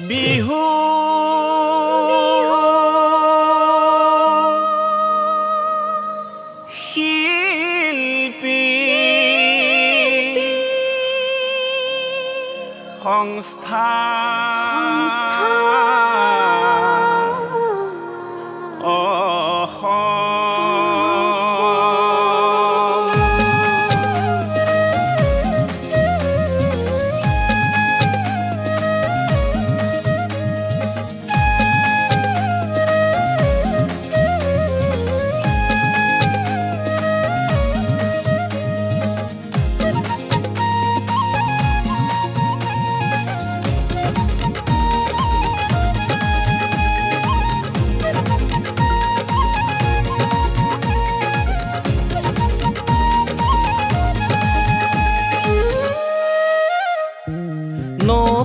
বিহু শিল্পী সংস্থা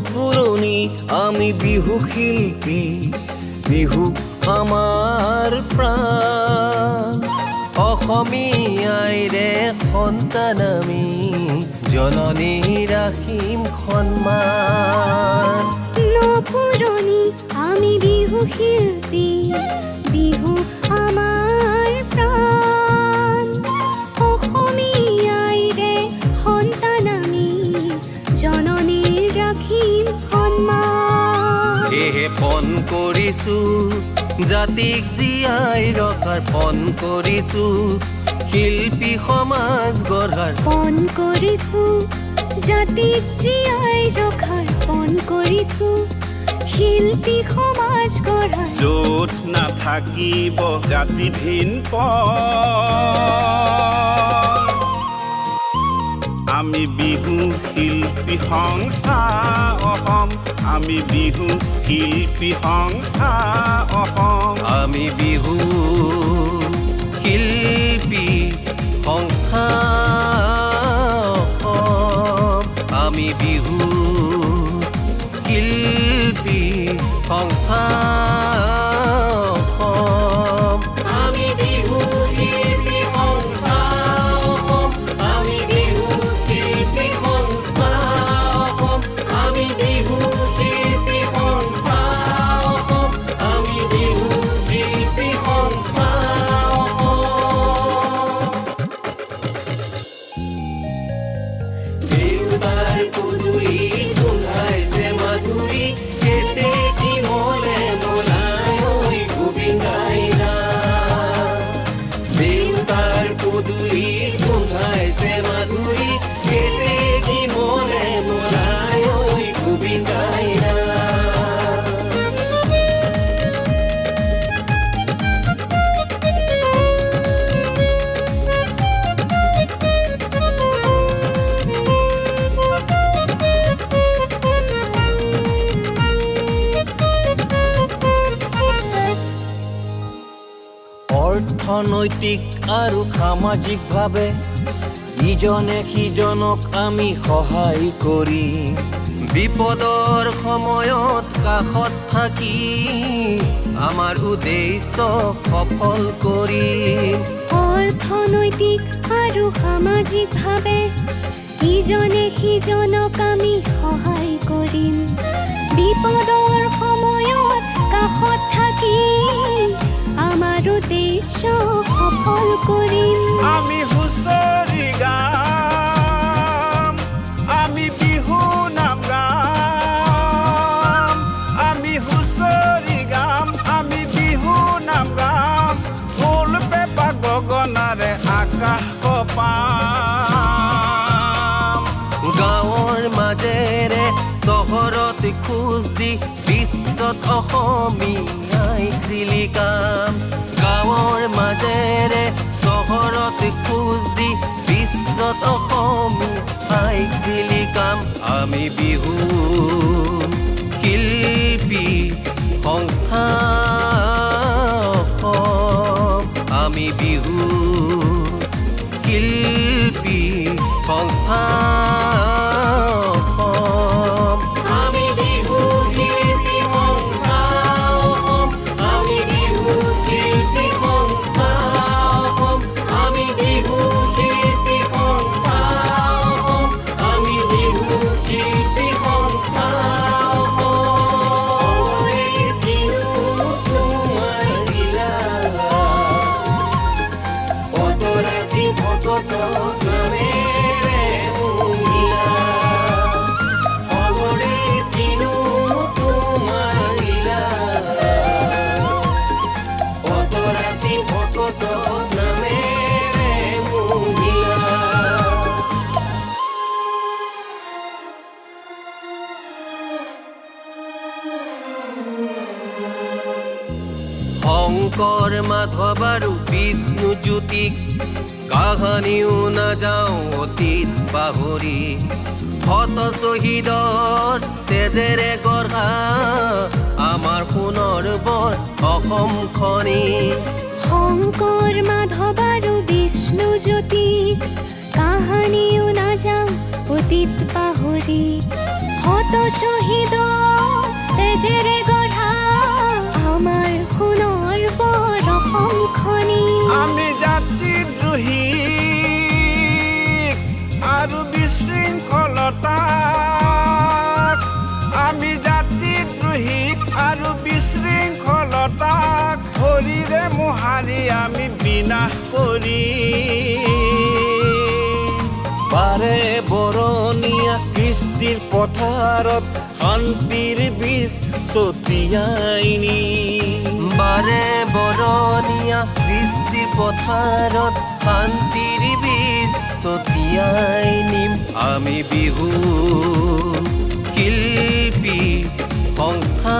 পুৰনি আমি বিহু শিল্পী বিহু আমাৰ প্ৰাণ অসমীয়াইৰে সন্তান আমি জননী ৰাখিম সন্মান পুৰনি আমি বিহু শিল্পী বিহু আমাৰ প্ৰাণ অসমীয়াইৰে সন্তান আমি জননী ৰাখিম সন্মান এহে পণ কৰিছো জাতিক জীয়াই ৰখাৰ পণ কৰিছো শিল্পী সমাজ গঢ়াৰ পণ কৰিছো জাতিক জীয়াই ৰখাৰ পণ কৰিছো শিল্পী সমাজ গঢ়াৰ য'ত নাথাকিব জাতি ভিন আমি বিহু শিল্পী সংস্থা অসম আমি বিহু শিল্পী সংস্থা অসম আমি বিহু শিল্পী সংস্থা অসম আমি বিহু শিল্পী সংস্থা অসম আমি বিহু শিল্পী সংস্থা অসম আমি বিহু শিল্পী সংস্থা অসম আমি বিহু শিল্পী সংস্থা অসম আমি বিহু শিল্পী সংস্থা দেউতাৰ পদূলি গোন্ধাইছে মাধুৰী কেতে কি মলে মলাই ঐ গোবিন্দাইনা দেউতাৰ পদূলি গোন্ধাইছে মাধুৰী কেতে কি মলে মলাই ঐ গোবিন্দাইনা অৰ্থনৈতিক আৰু সামাজিকভাৱে ইজনে সিজনক আমি সহায় কৰি বিপদৰ সময়ত কাষত থাকি আমাৰ উদ্দেশ্য সফল কৰি অৰ্থনৈতিক আৰু সামাজিকভাৱে ইজনে সিজনক আমি সহায় কৰিম বিপদৰ সময়ত কাষত থাকি আমাৰ উদ্দেশ্য সফল কৰিম আমি হুঁচৰি গাম আমি বিহু নাম গাম আমি হুঁচৰি গাম আমি বিহু নাম গাম ঢোল পেঁপা গগনাৰে আকাশ কপাম গাঁৱৰ মাজেৰে চহৰত খোজ দি বিশ্বত অসমীয়াই জিলিকাম গাঁৱৰ মাজেৰে চহৰত খোজ দি বিশ্বত অসমীয়াই জিলিকাম আমি বিহু শিল্পী সংস্থা অসম আমি বিহু শিল্পী সংস্থা অসম আমি বিহু শিল্পী সংস্থা অসম আমি বিহু শিল্পী সংস্থা জগতত নামেৰে মহিয়া শংকৰ মাধৱ আৰু বিষ্ণু জ্যোতিক কাহানিও নাযাওঁ অতীত পাহৰি শত শ্বহীদৰ তেজেৰে গঢ়া আমাৰ সোণৰ বৰ অসমখনি শংকৰ মাধৱ আৰু বিষ্ণু জ্যোতি কাহানিও নাযাওঁ অতীত পাহৰি শত শ্বহীদৰ তেজেৰে গঢ়া আমাৰ সোণৰ বৰ অসমখনি আমি জাতিদ্ৰোহী আৰু বিশৃংখলতাক আমি জাতিদ্ৰোহী আৰু বিশৃংখলতাক ভৰিৰে মোহাৰি আমি বিনাশ কৰি বাৰে বৰণীয়া কৃষ্টিৰ পথাৰত শান্তিৰ বীজ ছটিয়াই নি বাৰে বৰণীয়া কৃষ্টি পথাৰত শান্তিৰ বীজ ছটিয়াই নিম আমি বিহু শিল্পী সংস্থা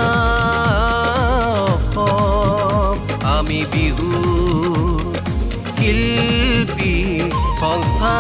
অসম আমি বিহু শিল্পী সংস্থা